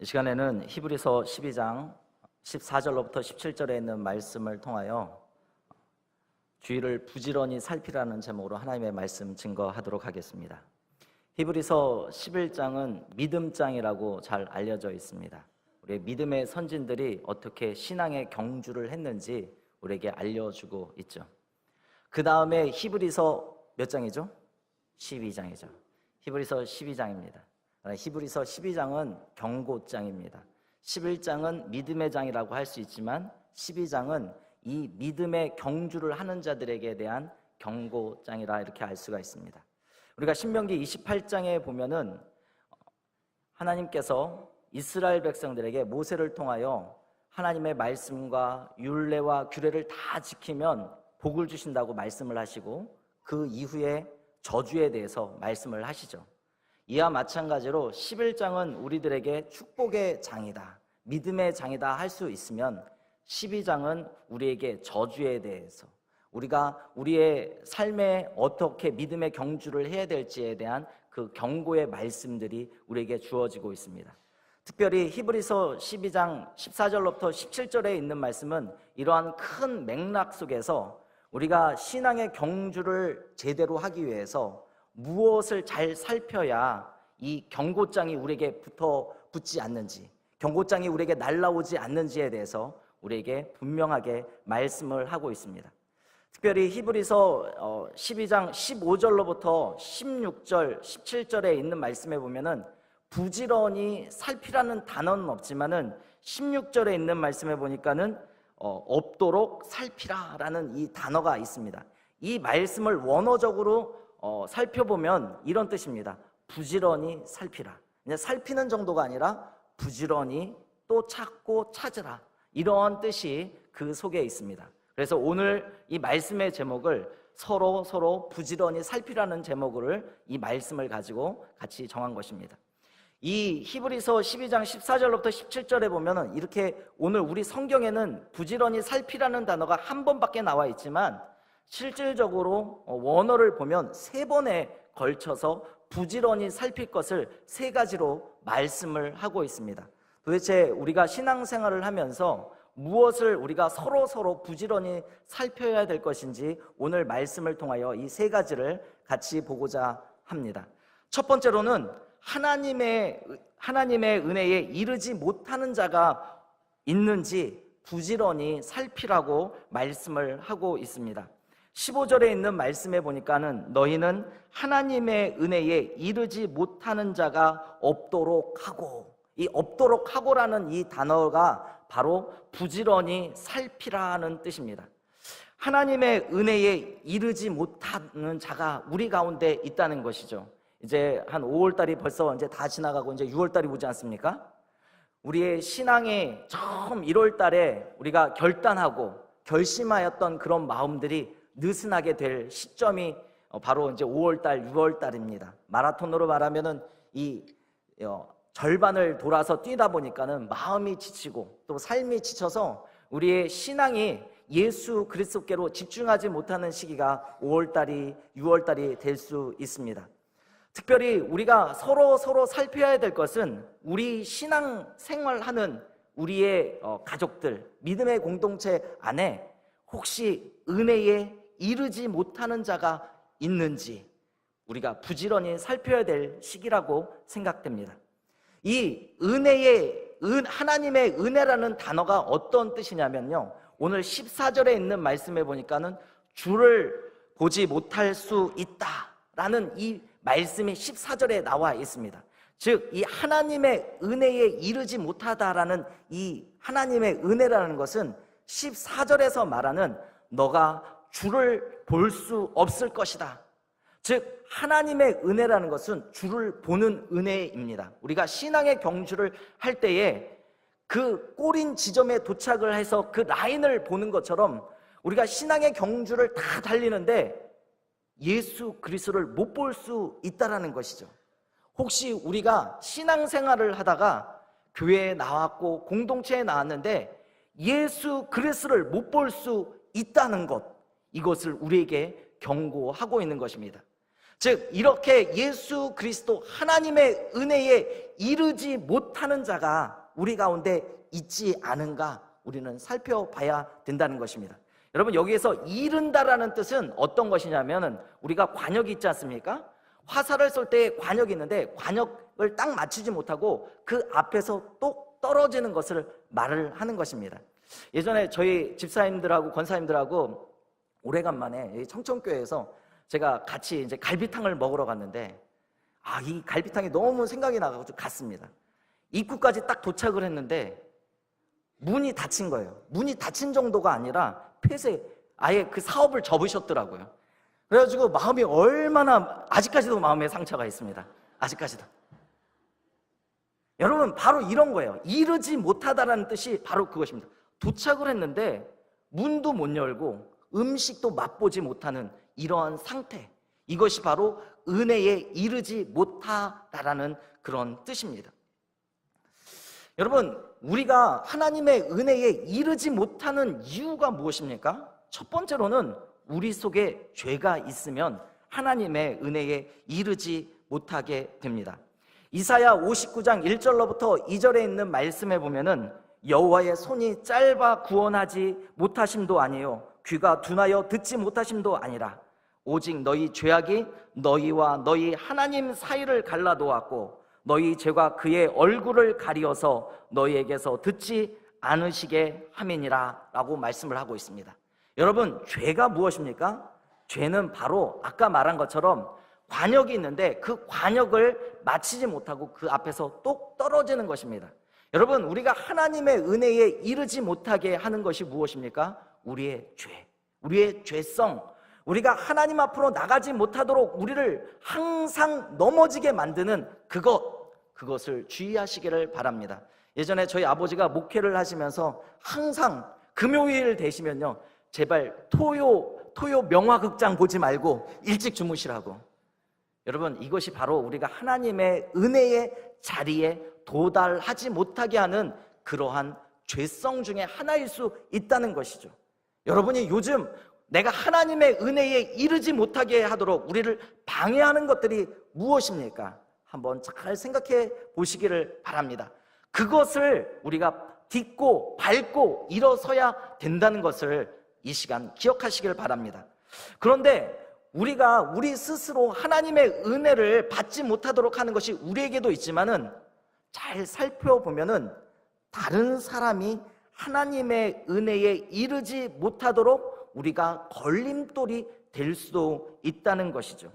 이 시간에는 히브리서 12장 14절로부터 17절에 있는 말씀을 통하여 주의를 부지런히 살피라는 제목으로 하나님의 말씀 증거하도록 하겠습니다. 히브리서 11장은 믿음장이라고 잘 알려져 있습니다. 우리의 믿음의 선진들이 어떻게 신앙의 경주를 했는지 우리에게 알려주고 있죠. 그 다음에 히브리서 몇 장이죠? 12장이죠. 히브리서 12장입니다. 히브리서 12장은 경고장입니다. 11장은 믿음의 장이라고 할 수 있지만 12장은 이 믿음의 경주를 하는 자들에게 대한 경고장이라 이렇게 알 수가 있습니다. 우리가 신명기 28장에 보면은 하나님께서 이스라엘 백성들에게 모세를 통하여 하나님의 말씀과 율례와 규례를 다 지키면 복을 주신다고 말씀을 하시고 그 이후에 저주에 대해서 말씀을 하시죠. 이와 마찬가지로 11장은 우리들에게 축복의 장이다, 믿음의 장이다 할 수 있으면 12장은 우리에게 저주에 대해서, 우리가 우리의 삶에 어떻게 믿음의 경주를 해야 될지에 대한 그 경고의 말씀들이 우리에게 주어지고 있습니다. 특별히 히브리서 12장 14절로부터 17절에 있는 말씀은 이러한 큰 맥락 속에서 우리가 신앙의 경주를 제대로 하기 위해서 무엇을 잘 살펴야 이 경고장이 우리에게 붙지 않는지, 경고장이 우리에게 날라오지 않는지에 대해서 우리에게 분명하게 말씀을 하고 있습니다. 특별히 히브리서 12장 15절로부터 16절, 17절에 있는 말씀에 보면은 부지런히 살피라는 단어는 없지만은 16절에 있는 말씀에 보니까는 없도록 살피라라는 이 단어가 있습니다. 이 말씀을 원어적으로 살펴보면 이런 뜻입니다. 부지런히 살피라. 그냥 살피는 정도가 아니라 부지런히 또 찾고 찾으라, 이러한 뜻이 그 속에 있습니다. 그래서 오늘 이 말씀의 제목을 서로 부지런히 살피라는 제목을 이 말씀을 가지고 같이 정한 것입니다. 이 히브리서 12장 14절로부터 17절에 보면은 이렇게 오늘 우리 성경에는 부지런히 살피라는 단어가 한 번밖에 나와 있지만 실질적으로 원어를 보면 3번에 걸쳐서 부지런히 살필 것을 3가지로 말씀을 하고 있습니다. 도대체 우리가 신앙생활을 하면서 무엇을 우리가 서로 부지런히 살펴야 될 것인지 오늘 말씀을 통하여 이 3가지를 같이 보고자 합니다. 첫 번째로는 하나님의 은혜에 이르지 못하는 자가 있는지 부지런히 살피라고 말씀을 하고 있습니다. 15절에 있는 말씀에 보니까는 너희는 하나님의 은혜에 이르지 못하는 자가 없도록 하고, 이 없도록 하고라는 이 단어가 바로 부지런히 살피라는 뜻입니다. 하나님의 은혜에 이르지 못하는 자가 우리 가운데 있다는 것이죠. 이제 한 5월달이 벌써 이제 다 지나가고 이제 6월달이 오지 않습니까? 우리의 신앙의 처음 1월달에 우리가 결단하고 결심하였던 그런 마음들이 느슨하게 될 시점이 바로 이제 5월달, 6월달입니다. 마라톤으로 말하면은 이 절반을 돌아서 뛰다 보니까는 마음이 지치고 또 삶이 지쳐서 우리의 신앙이 예수 그리스도께로 집중하지 못하는 시기가 5월달이, 6월달이 될 수 있습니다. 특별히 우리가 서로 살펴야 될 것은 우리 신앙 생활하는 우리의 가족들, 믿음의 공동체 안에 혹시 은혜에 이르지 못하는 자가 있는지 우리가 부지런히 살펴야 될 시기라고 생각됩니다. 이 하나님의 은혜라는 단어가 어떤 뜻이냐면요, 오늘 14절에 있는 말씀에 보니까는 주를 보지 못할 수 있다라는 이 말씀이 14절에 나와 있습니다. 즉, 이 하나님의 은혜에 이르지 못하다라는 이 하나님의 은혜라는 것은 14절에서 말하는 너가 주를 볼 수 없을 것이다. 즉, 하나님의 은혜라는 것은 주를 보는 은혜입니다. 우리가 신앙의 경주를 할 때에 그 꼬린 지점에 도착을 해서 그 라인을 보는 것처럼 우리가 신앙의 경주를 다 달리는데 예수 그리스도를 못 볼 수 있다라는 것이죠. 혹시 우리가 신앙생활을 하다가 교회에 나왔고 공동체에 나왔는데 예수 그리스도를 못 볼 수 있다는 것, 이것을 우리에게 경고하고 있는 것입니다. 즉 이렇게 예수 그리스도 하나님의 은혜에 이르지 못하는 자가 우리 가운데 있지 않은가 우리는 살펴봐야 된다는 것입니다. 여러분, 여기에서 이른다라는 뜻은 어떤 것이냐면 우리가 관역이 있지 않습니까? 화살을 쏠 때 관역이 있는데 관역을 딱 맞추지 못하고 그 앞에서 똑 떨어지는 것을 말을 하는 것입니다. 예전에 저희 집사님들하고 권사님들하고 오래간만에 청천교회에서 제가 같이 이제 갈비탕을 먹으러 갔는데 이 갈비탕이 너무 생각이 나가지고 갔습니다. 입구까지 딱 도착을 했는데 문이 닫힌 거예요. 문이 닫힌 정도가 아니라 폐쇄, 아예 그 사업을 접으셨더라고요. 그래가지고 마음이 얼마나, 아직까지도 마음에 상처가 있습니다. 아직까지도. 여러분, 바로 이런 거예요. 이르지 못하다라는 뜻이 바로 그것입니다. 도착을 했는데 문도 못 열고 음식도 맛보지 못하는 이러한 상태, 이것이 바로 은혜에 이르지 못하다라는 그런 뜻입니다. 여러분, 우리가 하나님의 은혜에 이르지 못하는 이유가 무엇입니까? 첫 번째로는 우리 속에 죄가 있으면 하나님의 은혜에 이르지 못하게 됩니다. 이사야 59장 1절로부터 2절에 있는 말씀에 보면은 여호와의 손이 짧아 구원하지 못하심도 아니요 귀가 둔하여 듣지 못하심도 아니라 오직 너희 죄악이 너희와 너희 하나님 사이를 갈라놓았고 너희 죄가 그의 얼굴을 가리어서 너희에게서 듣지 않으시게 함이니라 라고 말씀을 하고 있습니다. 여러분, 죄가 무엇입니까? 죄는 바로 아까 말한 것처럼 관역이 있는데 그 관역을 마치지 못하고 그 앞에서 똑 떨어지는 것입니다. 여러분, 우리가 하나님의 은혜에 이르지 못하게 하는 것이 무엇입니까? 우리의 죄, 우리의 죄성, 우리가 하나님 앞으로 나가지 못하도록 우리를 항상 넘어지게 만드는 그것을 주의하시기를 바랍니다. 예전에 저희 아버지가 목회를 하시면서 항상 금요일 되시면요, 제발 토요 명화극장 보지 말고 일찍 주무시라고. 여러분, 이것이 바로 우리가 하나님의 은혜의 자리에 도달하지 못하게 하는 그러한 죄성 중에 하나일 수 있다는 것이죠. 여러분이 요즘 내가 하나님의 은혜에 이르지 못하게 하도록 우리를 방해하는 것들이 무엇입니까? 한번 잘 생각해 보시기를 바랍니다. 그것을 우리가 딛고 밟고 일어서야 된다는 것을 이 시간 기억하시길 바랍니다. 그런데 우리가 우리 스스로 하나님의 은혜를 받지 못하도록 하는 것이 우리에게도 있지만은 잘 살펴보면은 다른 사람이 하나님의 은혜에 이르지 못하도록 우리가 걸림돌이 될 수도 있다는 것이죠.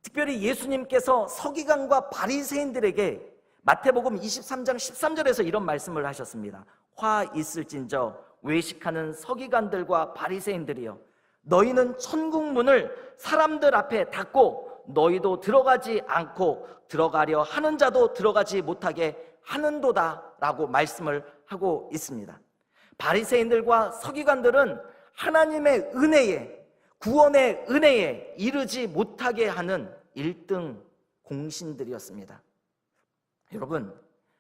특별히 예수님께서 서기관과 바리새인들에게 마태복음 23장 13절에서 이런 말씀을 하셨습니다. 화 있을진저 외식하는 서기관들과 바리새인들이여, 너희는 천국 문을 사람들 앞에 닫고 너희도 들어가지 않고 들어가려 하는 자도 들어가지 못하게 하는도다 라고 말씀을 하고 있습니다. 바리새인들과 서기관들은 하나님의 은혜에, 구원의 은혜에 이르지 못하게 하는 1등 공신들이었습니다. 여러분,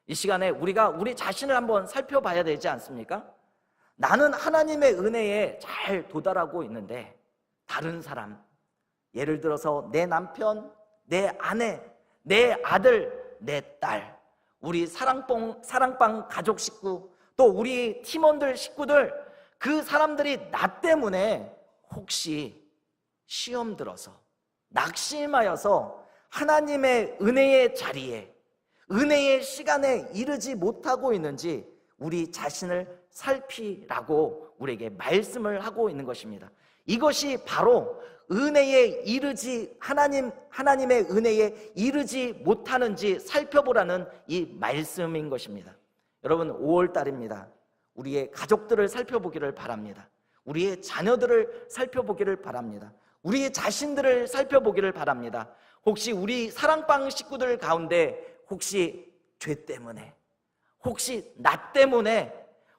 이 시간에 우리가 우리 자신을 한번 살펴봐야 되지 않습니까? 나는 하나님의 은혜에 잘 도달하고 있는데 다른 사람, 예를 들어서 내 남편, 내 아내, 내 아들, 내 딸, 우리 사랑방 가족 식구, 또 우리 팀원들 식구들, 그 사람들이 나 때문에 혹시 시험 들어서 낙심하여서 하나님의 은혜의 자리에, 은혜의 시간에 이르지 못하고 있는지 우리 자신을 살피라고 우리에게 말씀을 하고 있는 것입니다. 이것이 바로 은혜에 이르지, 하나님의 은혜에 이르지 못하는지 살펴보라는 이 말씀인 것입니다. 여러분, 5월달입니다. 우리의 가족들을 살펴보기를 바랍니다. 우리의 자녀들을 살펴보기를 바랍니다. 우리의 자신들을 살펴보기를 바랍니다. 혹시 우리 사랑방 식구들 가운데 혹시 죄 때문에, 혹시 나 때문에,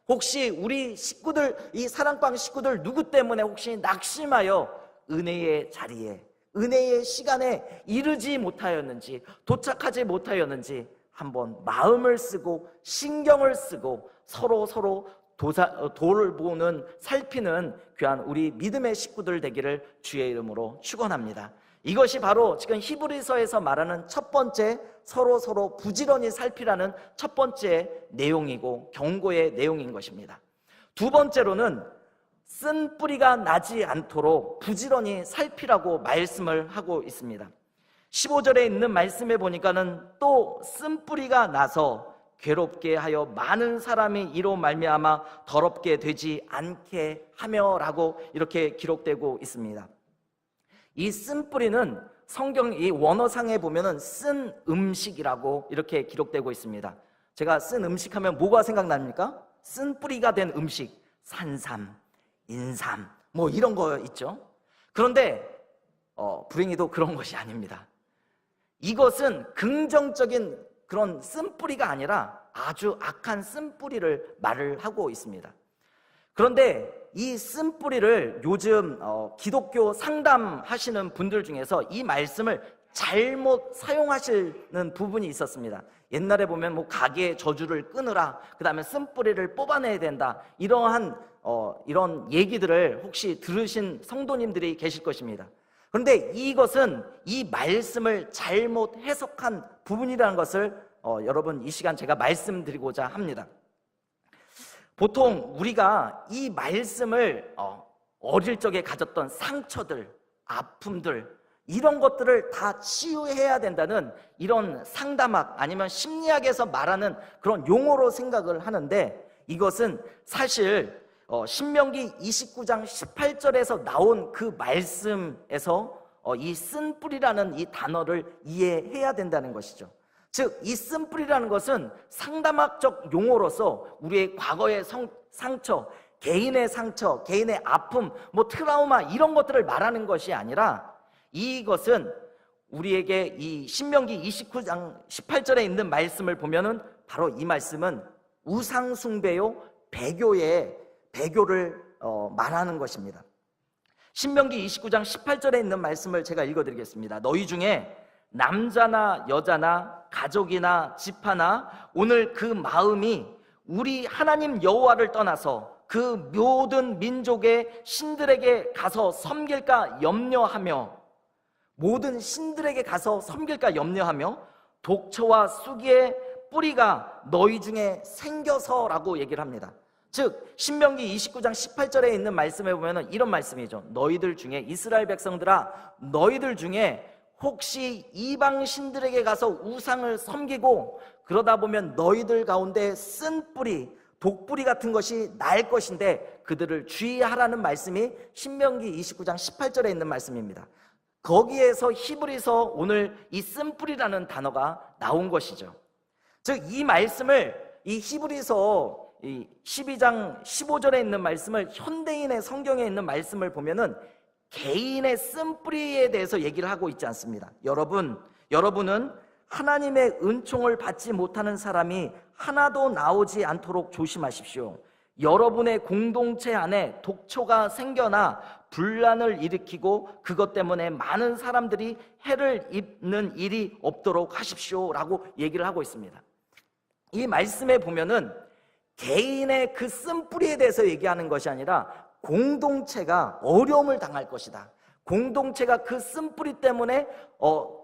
혹시 우리 식구들, 이 사랑방 식구들 누구 때문에 혹시 낙심하여 은혜의 자리에, 은혜의 시간에 이르지 못하였는지, 도착하지 못하였는지 한번 마음을 쓰고 신경을 쓰고 서로 돌보는, 살피는 귀한 우리 믿음의 식구들 되기를 주의 이름으로 축원합니다. 이것이 바로 지금 히브리서에서 말하는 첫 번째 서로 부지런히 살피라는 첫 번째 내용이고 경고의 내용인 것입니다. 두 번째로는 쓴 뿌리가 나지 않도록 부지런히 살피라고 말씀을 하고 있습니다. 15절에 있는 말씀에 보니까는 또 쓴 뿌리가 나서 괴롭게 하여 많은 사람이 이로 말미암아 더럽게 되지 않게 하며라고 이렇게 기록되고 있습니다. 이 쓴 뿌리는 성경 이 원어상에 보면은 쓴 음식이라고 이렇게 기록되고 있습니다. 제가 쓴 음식 하면 뭐가 생각납니까? 쓴 뿌리가 된 음식, 산삼, 인삼 뭐 이런 거 있죠. 그런데 불행히도 그런 것이 아닙니다. 이것은 긍정적인 그런 쓴뿌리가 아니라 아주 악한 쓴뿌리를 말을 하고 있습니다. 그런데 이 쓴뿌리를 요즘 기독교 상담하시는 분들 중에서 이 말씀을 잘못 사용하시는 부분이 있었습니다. 옛날에 보면 뭐 가게의 저주를 끊으라, 그 다음에 쓴뿌리를 뽑아내야 된다, 이러한 이런 얘기들을 혹시 들으신 성도님들이 계실 것입니다. 그런데 이것은 이 말씀을 잘못 해석한 부분이라는 것을 여러분 이 시간 제가 말씀드리고자 합니다. 보통 우리가 이 말씀을 어릴 적에 가졌던 상처들, 아픔들 이런 것들을 다 치유해야 된다는 이런 상담학 아니면 심리학에서 말하는 그런 용어로 생각을 하는데, 이것은 사실 신명기 29장 18절에서 나온 그 말씀에서 이 쓴뿌리라는 이 단어를 이해해야 된다는 것이죠. 즉, 이 쓴뿌리라는 것은 상담학적 용어로서 우리의 과거의 상처, 개인의 상처, 개인의 아픔, 뭐 트라우마 이런 것들을 말하는 것이 아니라, 이것은 우리에게 이 신명기 29장 18절에 있는 말씀을 보면은 바로 이 말씀은 우상숭배요, 배교를 말하는 것입니다. 신명기 29장 18절에 있는 말씀을 제가 읽어드리겠습니다. 너희 중에 남자나 여자나 가족이나 집하나 오늘 그 마음이 우리 하나님 여호와를 떠나서 그 모든 민족의 신들에게 가서 섬길까 염려하며, 모든 신들에게 가서 섬길까 염려하며 독처와 쑥의 뿌리가 너희 중에 생겨서라고 얘기를 합니다. 즉 신명기 29장 18절에 있는 말씀에 보면 이런 말씀이죠. 너희들 중에, 이스라엘 백성들아, 너희들 중에 혹시 이방 신들에게 가서 우상을 섬기고 그러다 보면 너희들 가운데 쓴 뿌리, 독뿌리 같은 것이 날 것인데 그들을 주의하라는 말씀이 신명기 29장 18절에 있는 말씀입니다. 거기에서 히브리서 오늘 이 쓴뿌리라는 단어가 나온 것이죠. 즉 이 말씀을 이 히브리서 12장 15절에 있는 말씀을 현대인의 성경에 있는 말씀을 보면은 개인의 쓴뿌리에 대해서 얘기를 하고 있지 않습니다. 여러분은 하나님의 은총을 받지 못하는 사람이 하나도 나오지 않도록 조심하십시오. 여러분의 공동체 안에 독초가 생겨나 분란을 일으키고 그것 때문에 많은 사람들이 해를 입는 일이 없도록 하십시오라고 얘기를 하고 있습니다. 이 말씀에 보면은 개인의 그 쓴뿌리에 대해서 얘기하는 것이 아니라 공동체가 어려움을 당할 것이다, 공동체가 그 쓴뿌리 때문에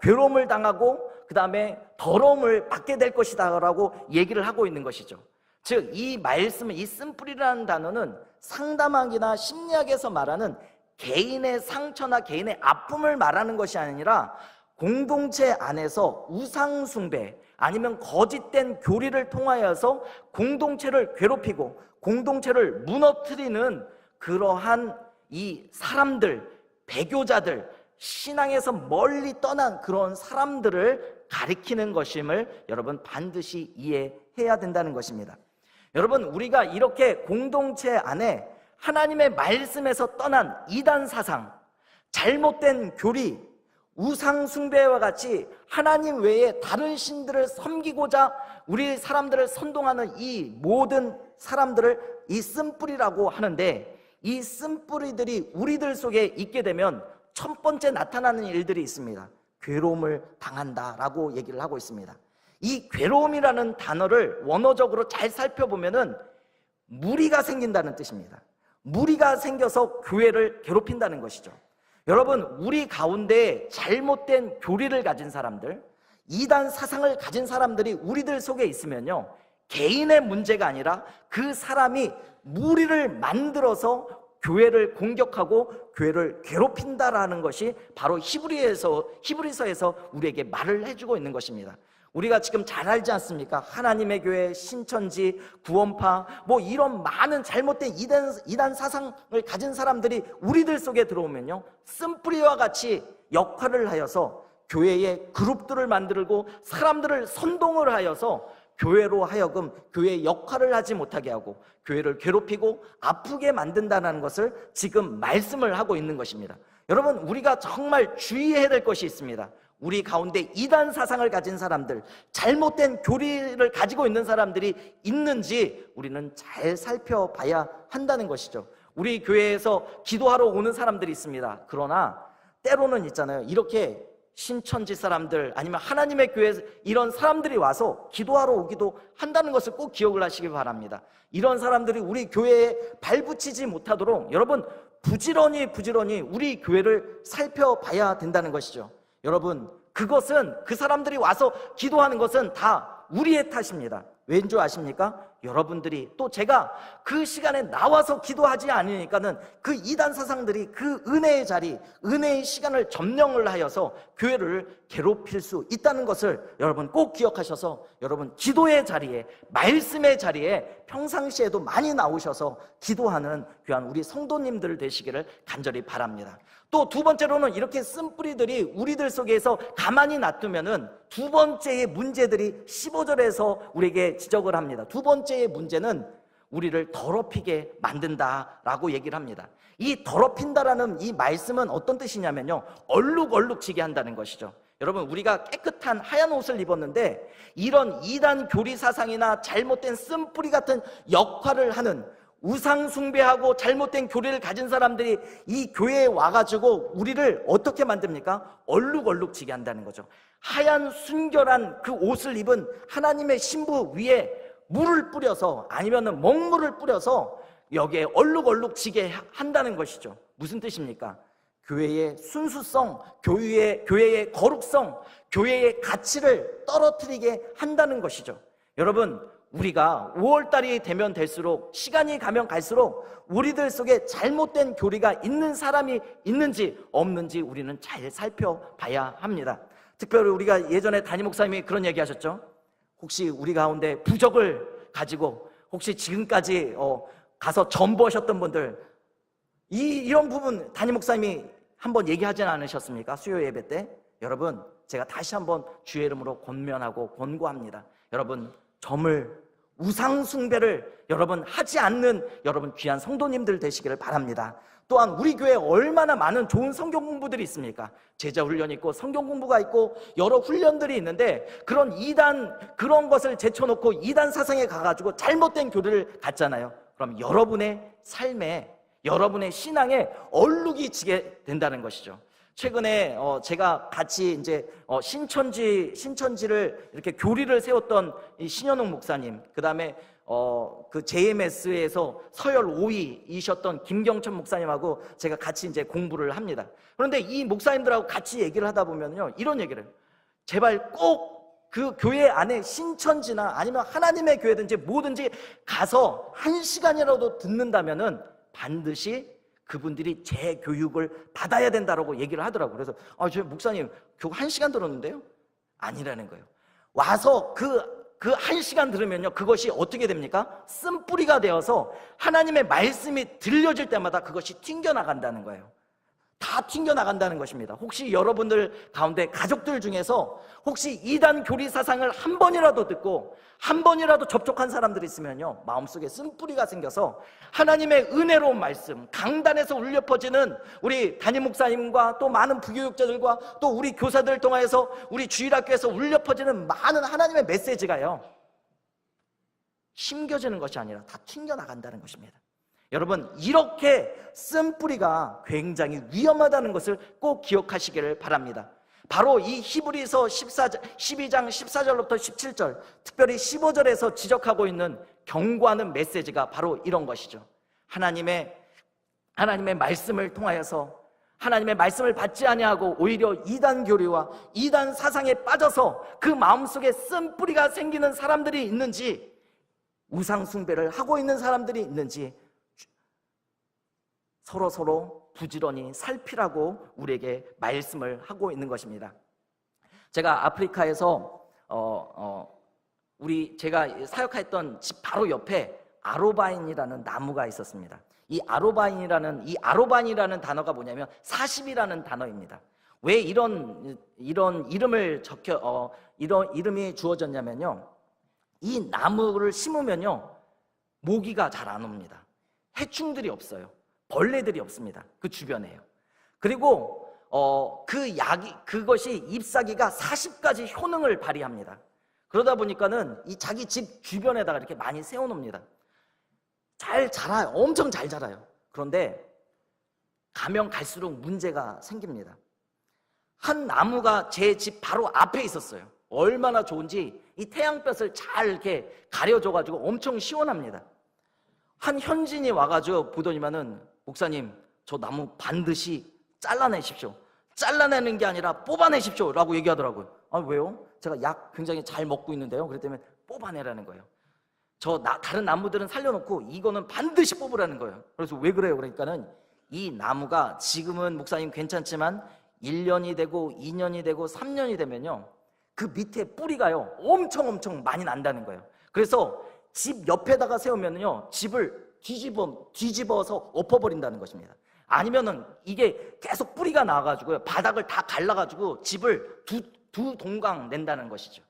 괴로움을 당하고 그 다음에 더러움을 받게 될 것이다 라고 얘기를 하고 있는 것이죠. 즉 이 말씀은, 이 쓴뿌리라는 단어는 상담학이나 심리학에서 말하는 개인의 상처나 개인의 아픔을 말하는 것이 아니라 공동체 안에서 우상숭배 아니면 거짓된 교리를 통하여서 공동체를 괴롭히고 공동체를 무너뜨리는 그러한 이 사람들, 배교자들, 신앙에서 멀리 떠난 그런 사람들을 가리키는 것임을 여러분 반드시 이해해야 된다는 것입니다. 여러분, 우리가 이렇게 공동체 안에 하나님의 말씀에서 떠난 이단 사상, 잘못된 교리, 우상 숭배와 같이 하나님 외에 다른 신들을 섬기고자 우리 사람들을 선동하는 이 모든 사람들을 이 쓴뿌리라고 하는데, 이 쓴뿌리들이 우리들 속에 있게 되면 첫 번째 나타나는 일들이 있습니다. 괴로움을 당한다라고 얘기를 하고 있습니다. 이 괴로움이라는 단어를 원어적으로 잘 살펴보면은 무리가 생긴다는 뜻입니다. 무리가 생겨서 교회를 괴롭힌다는 것이죠. 여러분, 우리 가운데 잘못된 교리를 가진 사람들, 이단 사상을 가진 사람들이 우리들 속에 있으면요, 개인의 문제가 아니라 그 사람이 무리를 만들어서 교회를 공격하고 교회를 괴롭힌다라는 것이 바로 히브리서에서 우리에게 말을 해주고 있는 것입니다. 우리가 지금 잘 알지 않습니까? 하나님의 교회, 신천지, 구원파, 이런 많은 잘못된 이단 사상을 가진 사람들이 우리들 속에 들어오면요, 쓴뿌리와 같이 역할을 하여서 교회의 그룹들을 만들고 사람들을 선동을 하여서 교회로 하여금 교회의 역할을 하지 못하게 하고 교회를 괴롭히고 아프게 만든다는 것을 지금 말씀을 하고 있는 것입니다. 여러분, 우리가 정말 주의해야 될 것이 있습니다. 우리 가운데 이단 사상을 가진 사람들, 잘못된 교리를 가지고 있는 사람들이 있는지 우리는 잘 살펴봐야 한다는 것이죠. 우리 교회에서 기도하러 오는 사람들이 있습니다. 그러나 때로는 있잖아요, 이렇게 신천지 사람들 아니면 하나님의 교회에서 이런 사람들이 와서 기도하러 오기도 한다는 것을 꼭 기억을 하시기 바랍니다. 이런 사람들이 우리 교회에 발붙이지 못하도록 여러분, 부지런히 우리 교회를 살펴봐야 된다는 것이죠. 여러분, 그것은, 그 사람들이 와서 기도하는 것은 다 우리의 탓입니다. 왠 줄 아십니까? 여러분들이, 또 제가 그 시간에 나와서 기도하지 않으니까는 그 이단 사상들이 그 은혜의 자리, 은혜의 시간을 점령을 하여서 교회를 괴롭힐 수 있다는 것을 여러분 꼭 기억하셔서, 여러분 기도의 자리에, 말씀의 자리에 평상시에도 많이 나오셔서 기도하는 귀한 우리 성도님들 되시기를 간절히 바랍니다. 또 두 번째로는, 이렇게 쓴뿌리들이 우리들 속에서 가만히 놔두면은 두 번째의 문제들이 15절에서 우리에게 지적을 합니다. 두 번째의 문제는 우리를 더럽히게 만든다라고 얘기를 합니다. 이 더럽힌다라는 이 말씀은 어떤 뜻이냐면요, 얼룩지게 한다는 것이죠. 여러분, 우리가 깨끗한 하얀 옷을 입었는데 이런 이단 교리 사상이나 잘못된 쓴뿌리 같은 역할을 하는, 우상 숭배하고 잘못된 교리를 가진 사람들이 이 교회에 와가지고 우리를 어떻게 만듭니까? 얼룩지게 한다는 거죠. 하얀 순결한 그 옷을 입은 하나님의 신부 위에 물을 뿌려서, 아니면 먹물을 뿌려서 여기에 얼룩지게 한다는 것이죠. 무슨 뜻입니까? 교회의 순수성, 교회의 거룩성, 교회의 가치를 떨어뜨리게 한다는 것이죠. 여러분, 우리가 5월달이 되면 될수록, 시간이 가면 갈수록 우리들 속에 잘못된 교리가 있는 사람이 있는지 없는지 우리는 잘 살펴봐야 합니다. 특별히 우리가 예전에 담임 목사님이 그런 얘기 하셨죠. 혹시 우리 가운데 부적을 가지고 혹시 지금까지 가서 전보하셨던 분들, 이런 부분 담임 목사님이 한번 얘기하지 않으셨습니까? 수요 예배 때. 여러분, 제가 다시 한번 주의 이름으로 권면하고 권고합니다. 여러분, 우상 숭배를 여러분 하지 않는 여러분 귀한 성도님들 되시기를 바랍니다. 또한 우리 교회에 얼마나 많은 좋은 성경 공부들이 있습니까? 제자 훈련이 있고 성경 공부가 있고 여러 훈련들이 있는데, 그런 것을 제쳐놓고 이단 사상에 가가지고 잘못된 교리를 갖잖아요. 그럼 여러분의 삶에, 여러분의 신앙에 얼룩이 지게 된다는 것이죠. 최근에 제가 같이 이제 신천지를 이렇게 교리를 세웠던 이 신현웅 목사님, 그 다음에 그 JMS에서 서열 5위이셨던 김경천 목사님하고 제가 같이 이제 공부를 합니다. 그런데 이 목사님들하고 같이 얘기를 하다 보면요, 이런 얘기를 해요. 제발 꼭 그 교회 안에 신천지나 아니면 하나님의 교회든지 뭐든지 가서 1시간이라도 듣는다면은 반드시 그분들이 재교육을 받아야 된다라고 얘기를 하더라고요. 그래서 저 목사님 교육 1시간 들었는데요? 아니라는 거예요. 와서 그 1시간 들으면요, 그것이 어떻게 됩니까? 쓴뿌리가 되어서 하나님의 말씀이 들려질 때마다 그것이 튕겨나간다는 거예요. 다 튕겨나간다는 것입니다. 혹시 여러분들 가운데 가족들 중에서 혹시 이단 교리 사상을 한 번이라도 듣고 한 번이라도 접촉한 사람들이 있으면요, 마음속에 쓴뿌리가 생겨서 하나님의 은혜로운 말씀, 강단에서 울려 퍼지는 우리 담임 목사님과 또 많은 부교육자들과 또 우리 교사들을 통해서 우리 주일학교에서 울려 퍼지는 많은 하나님의 메시지가요, 심겨지는 것이 아니라 다 튕겨나간다는 것입니다. 여러분, 이렇게 쓴뿌리가 굉장히 위험하다는 것을 꼭 기억하시기를 바랍니다. 바로 이 히브리서 12장 14절부터 17절, 특별히 15절에서 지적하고 있는 경고하는 메시지가 바로 이런 것이죠. 하나님의 말씀을 통하여서 하나님의 말씀을 받지 아니하고 오히려 이단 교리와 이단 사상에 빠져서 그 마음속에 쓴뿌리가 생기는 사람들이 있는지, 우상 숭배를 하고 있는 사람들이 있는지 서로 부지런히 살피라고 우리에게 말씀을 하고 있는 것입니다. 제가 아프리카에서 제가 사역했던 집 바로 옆에 아로바인이라는 나무가 있었습니다. 이 아로바인이라는 단어가 뭐냐면 40이라는 단어입니다. 왜 이런 이름을 이런 이름이 주어졌냐면요, 이 나무를 심으면요 모기가 잘 안 옵니다. 해충들이 없어요. 벌레들이 없습니다. 그 주변에요. 그리고 그것이 잎사귀가 40가지 효능을 발휘합니다. 그러다 보니까는 이 자기 집 주변에다가 이렇게 많이 세워놓습니다. 잘 자라요. 엄청 잘 자라요. 그런데 가면 갈수록 문제가 생깁니다. 한 나무가 제 집 바로 앞에 있었어요. 얼마나 좋은지 이 태양볕을 잘 이렇게 가려줘가지고 엄청 시원합니다. 한 현지인이 와가지고 보더니만은, 목사님, 저 나무 반드시 잘라내십시오. 잘라내는 게 아니라 뽑아내십시오 라고 얘기하더라고요. 아, 왜요? 제가 약 굉장히 잘 먹고 있는데요. 그랬더니 뽑아내라는 거예요. 다른 나무들은 살려놓고 이거는 반드시 뽑으라는 거예요. 그래서 왜 그래요? 그러니까는 이 나무가 지금은 목사님 괜찮지만 1년이 되고 2년이 되고 3년이 되면요 그 밑에 뿌리가요 엄청 많이 난다는 거예요. 그래서 집 옆에다가 세우면요 집을 뒤집어서 엎어버린다는 것입니다. 아니면은 이게 계속 뿌리가 나와가지고요 바닥을 다 갈라가지고 집을 두 동강 낸다는 것이죠.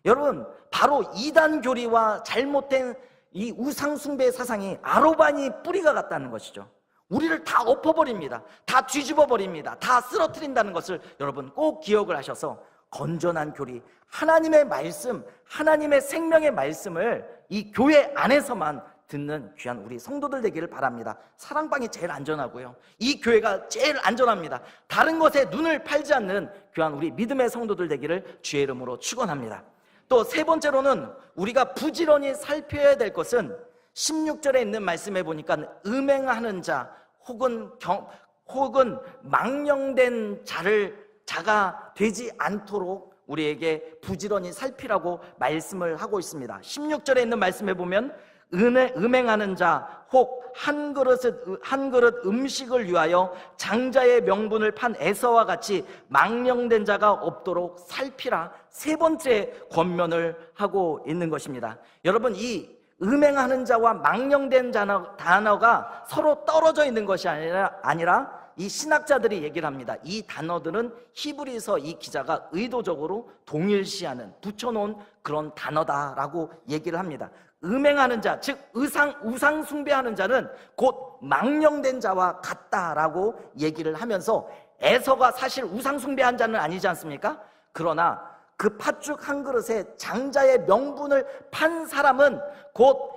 여러분, 바로 이단 교리와 잘못된 이 우상 숭배 사상이 아로바니 뿌리가 같다는 것이죠. 우리를 다 엎어버립니다. 다 뒤집어버립니다. 다 쓰러뜨린다는 것을 여러분 꼭 기억을 하셔서 건전한 교리, 하나님의 말씀, 하나님의 생명의 말씀을 이 교회 안에서만 듣는 귀한 우리 성도들 되기를 바랍니다. 사랑방이 제일 안전하고요, 이 교회가 제일 안전합니다. 다른 것에 눈을 팔지 않는 귀한 우리 믿음의 성도들 되기를 주의 이름으로 축원합니다. 또 세 번째로는 우리가 부지런히 살펴야 될 것은 16절에 있는 말씀에 보니까 음행하는 자 혹은 망령된 자가 되지 않도록 우리에게 부지런히 살피라고 말씀을 하고 있습니다. 16절에 있는 말씀에 보면 음행하는 자 혹 한 그릇 음식을 위하여 장자의 명분을 판 에서와 같이 망령된 자가 없도록 살피라, 세 번째 권면을 하고 있는 것입니다. 여러분, 이 음행하는 자와 망령된 단어가 서로 떨어져 있는 것이 아니라 이 신학자들이 얘기를 합니다. 이 단어들은 히브리서 이 기자가 의도적으로 동일시하는, 붙여놓은 그런 단어다라고 얘기를 합니다. 음행하는 자, 즉 우상 숭배하는 자는 곧 망령된 자와 같다라고 얘기를 하면서, 에서가 사실 우상 숭배한 자는 아니지 않습니까? 그러나 그 팥죽 한 그릇에 장자의 명분을 판 사람은 곧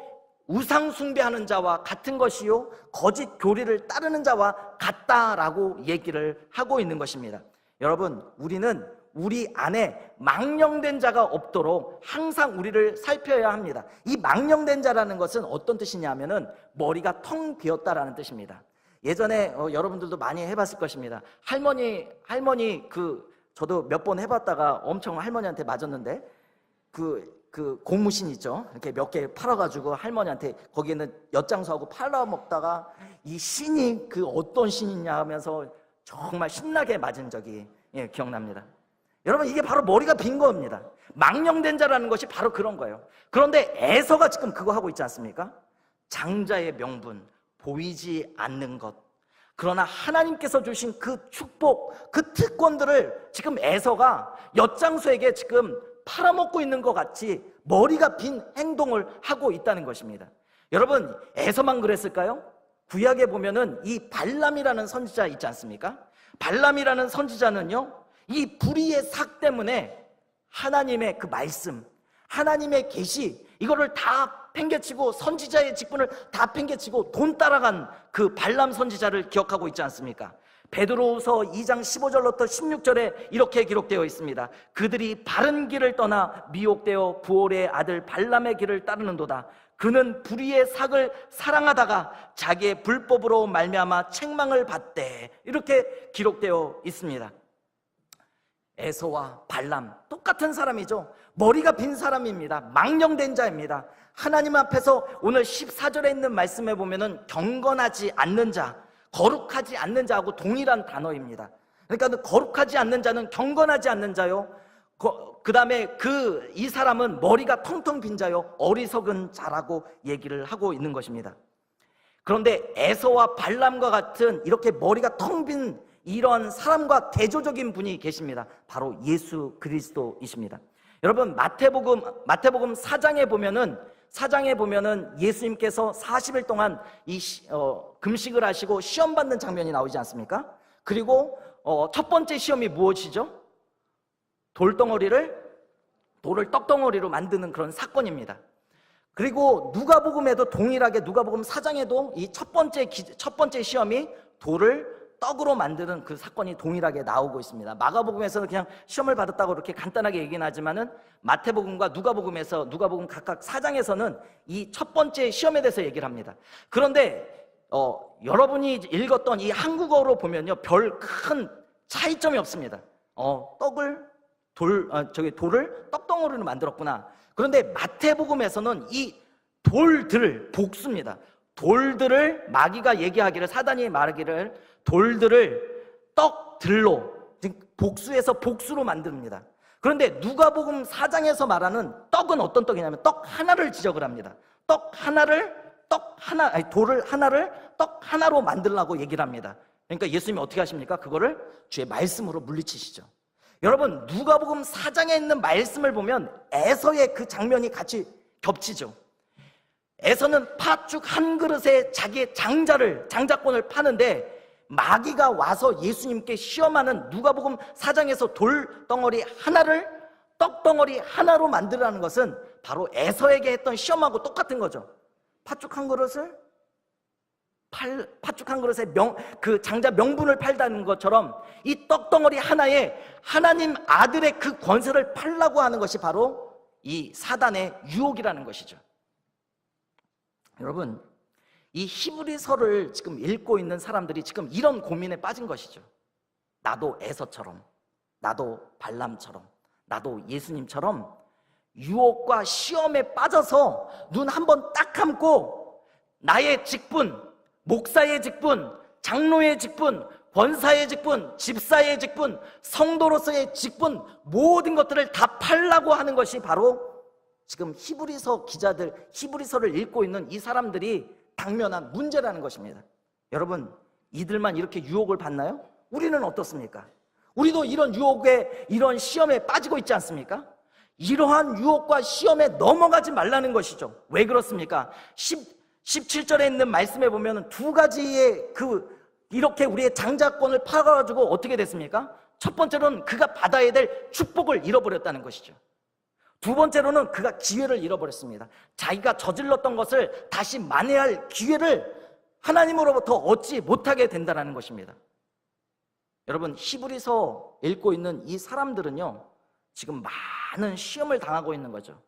우상 숭배하는 자와 같은 것이요 거짓 교리를 따르는 자와 같다라고 얘기를 하고 있는 것입니다. 여러분, 우리는 우리 안에 망령된 자가 없도록 항상 우리를 살펴야 합니다. 이 망령된 자라는 것은 어떤 뜻이냐면은 머리가 텅 비었다라는 뜻입니다. 예전에 여러분들도 많이 해봤을 것입니다. 할머니 저도 몇 번 해봤다가 엄청 할머니한테 맞았는데, 그 고무신 있죠? 이렇게 몇 개 팔아가지고 할머니한테 거기에는 엿장수하고 팔아먹다가 이 신이 어떤 신이냐 하면서 정말 신나게 맞은 적이 기억납니다. 여러분, 이게 바로 머리가 빈 겁니다. 망령된 자라는 것이 바로 그런 거예요. 그런데 에서가 지금 그거 하고 있지 않습니까? 장자의 명분, 보이지 않는 것. 그러나 하나님께서 주신 그 축복, 그 특권들을 지금 에서가 엿장수에게 지금 팔아먹고 있는 것 같이 머리가 빈 행동을 하고 있다는 것입니다. 여러분, 에서만 그랬을까요? 구약에 보면은 이 발람이라는 선지자 있지 않습니까? 발람이라는 선지자는요, 이 불의의 삭 때문에 하나님의 그 말씀, 하나님의 계시, 이거를 다 팽개치고 선지자의 직분을 다 팽개치고 돈 따라간 그 발람 선지자를 기억하고 있지 않습니까? 베드로후서 2장 15절부터 16절에 이렇게 기록되어 있습니다. 그들이 바른 길을 떠나 미혹되어 부올의 아들 발람의 길을 따르는도다. 그는 불의의 삭을 사랑하다가 자기의 불법으로 말미암아 책망을 받되, 이렇게 기록되어 있습니다. 에서와 발람 똑같은 사람이죠. 머리가 빈 사람입니다. 망령된 자입니다. 하나님 앞에서 오늘 14절에 있는 말씀에 보면은 경건하지 않는 자, 거룩하지 않는 자하고 동일한 단어입니다. 그러니까 거룩하지 않는 자는 경건하지 않는 자요, 그 다음에 이 사람은 머리가 텅텅 빈 자요, 어리석은 자라고 얘기를 하고 있는 것입니다. 그런데 에서와 발람과 같은 이렇게 머리가 텅 빈 이런 사람과 대조적인 분이 계십니다. 바로 예수 그리스도이십니다. 여러분, 마태복음 4장에 보면은 예수님께서 40일 동안 금식을 하시고 시험 받는 장면이 나오지 않습니까? 그리고 첫 번째 시험이 무엇이죠? 돌을 떡덩어리로 만드는 그런 사건입니다. 그리고 누가복음에도 동일하게 누가복음 4장에도 이 첫 번째 시험이 돌을 떡으로 만드는 그 사건이 동일하게 나오고 있습니다. 마가복음에서는 그냥 시험을 받았다고 이렇게 간단하게 얘기는 하지만은 마태복음과 누가복음 각각 4장에서는 이 첫 번째 시험에 대해서 얘기를 합니다. 그런데 여러분이 읽었던 이 한국어로 보면요, 별 큰 차이점이 없습니다. 돌을 떡덩어리로 만들었구나. 그런데 마태복음에서는 이 돌들을, 복수입니다. 돌들을, 마귀가 얘기하기를, 사단이 말하기를 돌들을 떡들로, 복수해서 복수로 만듭니다. 그런데 누가복음 4장에서 말하는 떡은 어떤 떡이냐면 떡 하나를 지적을 합니다. 돌을 하나를 떡 하나로 만들라고 얘기를 합니다. 그러니까 예수님이 어떻게 하십니까? 그거를 주의 말씀으로 물리치시죠. 여러분, 누가복음 4장에 있는 말씀을 보면 에서의 그 장면이 같이 겹치죠. 에서는 팥죽 한 그릇에 자기의 장자권을 파는데, 마귀가 와서 예수님께 시험하는 누가복음 4장에서 떡덩어리 하나로 만들라는 것은 바로 에서에게 했던 시험하고 똑같은 거죠. 팥죽 한 그릇에 그 장자 명분을 팔다는 것처럼 이 떡덩어리 하나에 하나님 아들의 그 권세를 팔라고 하는 것이 바로 이 사단의 유혹이라는 것이죠. 여러분, 이 히브리서를 지금 읽고 있는 사람들이 지금 이런 고민에 빠진 것이죠. 나도 에서처럼, 나도 발람처럼, 나도 예수님처럼 유혹과 시험에 빠져서 눈 한번 딱 감고 나의 직분, 목사의 직분, 장로의 직분, 권사의 직분, 집사의 직분, 성도로서의 직분, 모든 것들을 다 팔라고 하는 것이 바로 지금 히브리서를 읽고 있는 이 사람들이 당면한 문제라는 것입니다. 여러분, 이들만 이렇게 유혹을 받나요? 우리는 어떻습니까? 우리도 이런 유혹에, 이런 시험에 빠지고 있지 않습니까? 이러한 유혹과 시험에 넘어가지 말라는 것이죠. 왜 그렇습니까? 17절에 있는 말씀에 보면 두 가지의 이렇게 우리의 장자권을 팔아가지고 어떻게 됐습니까? 첫 번째로는 그가 받아야 될 축복을 잃어버렸다는 것이죠. 두 번째로는 그가 기회를 잃어버렸습니다. 자기가 저질렀던 것을 다시 만회할 기회를 하나님으로부터 얻지 못하게 된다는 것입니다. 여러분, 히브리서 읽고 있는 이 사람들은요, 지금 많은 시험을 당하고 있는 거죠.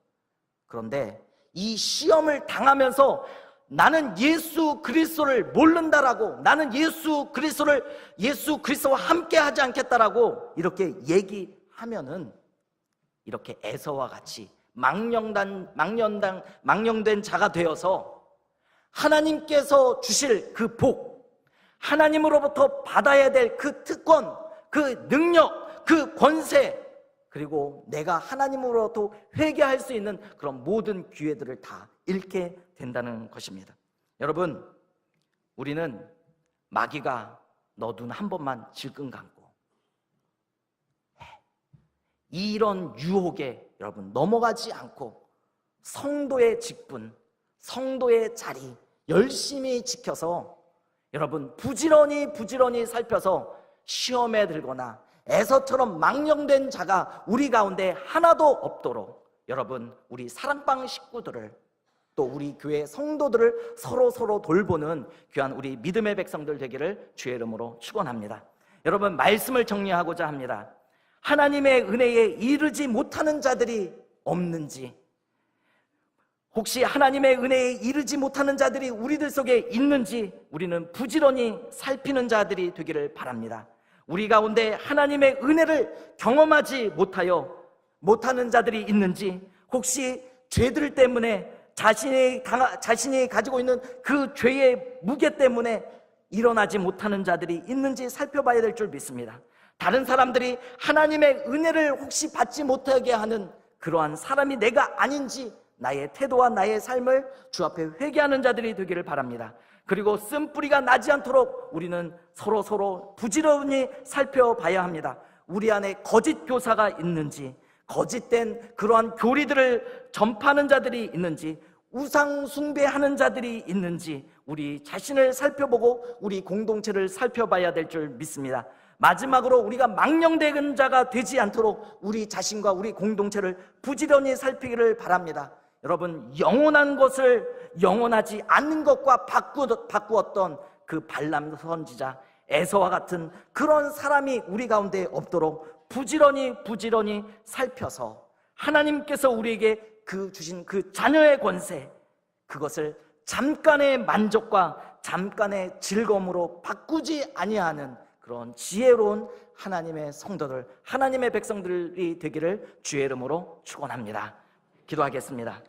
그런데 이 시험을 당하면서 나는 예수 그리스도를 모른다라고, 나는 예수 그리스도와 함께 하지 않겠다라고 이렇게 얘기하면은, 이렇게 에서와 같이 망령된 자가 되어서 하나님께서 주실 그 복, 하나님으로부터 받아야 될 그 특권, 그 능력, 그 권세, 그리고 내가 하나님으로부터 회개할 수 있는 그런 모든 기회들을 다 잃게 된다는 것입니다. 여러분, 우리는 마귀가 너 눈 한 번만 질끈 감고 이런 유혹에 여러분 넘어가지 않고 성도의 직분, 성도의 자리 열심히 지켜서 여러분 부지런히 살펴서 시험에 들거나 에서처럼 망령된 자가 우리 가운데 하나도 없도록 여러분, 우리 사랑방 식구들을, 또 우리 교회 성도들을 서로 돌보는 귀한 우리 믿음의 백성들 되기를 주의 이름으로 축원합니다. 여러분, 말씀을 정리하고자 합니다. 하나님의 은혜에 이르지 못하는 자들이 없는지, 혹시 하나님의 은혜에 이르지 못하는 자들이 우리들 속에 있는지 우리는 부지런히 살피는 자들이 되기를 바랍니다. 우리 가운데 하나님의 은혜를 경험하지 못하는 자들이 있는지, 혹시 죄들 때문에 자신이 가지고 있는 그 죄의 무게 때문에 일어나지 못하는 자들이 있는지 살펴봐야 될 줄 믿습니다. 다른 사람들이 하나님의 은혜를 혹시 받지 못하게 하는 그러한 사람이 내가 아닌지 나의 태도와 나의 삶을 주 앞에 회개하는 자들이 되기를 바랍니다. 그리고 쓴뿌리가 나지 않도록 우리는 서로 부지런히 살펴봐야 합니다. 우리 안에 거짓 교사가 있는지, 거짓된 그러한 교리들을 전파하는 자들이 있는지, 우상 숭배하는 자들이 있는지 우리 자신을 살펴보고 우리 공동체를 살펴봐야 될 줄 믿습니다. 마지막으로 우리가 망령된 자가 되지 않도록 우리 자신과 우리 공동체를 부지런히 살피기를 바랍니다. 여러분, 영원한 것을 영원하지 않는 것과 바꾸었던 그 발람 선지자 에서와 같은 그런 사람이 우리 가운데 없도록 부지런히 살펴서 하나님께서 우리에게 주신 그 자녀의 권세, 그것을 잠깐의 만족과 잠깐의 즐거움으로 바꾸지 아니하는 그런 지혜로운 하나님의 성도들, 하나님의 백성들이 되기를 주의 이름으로 축원합니다. 기도하겠습니다.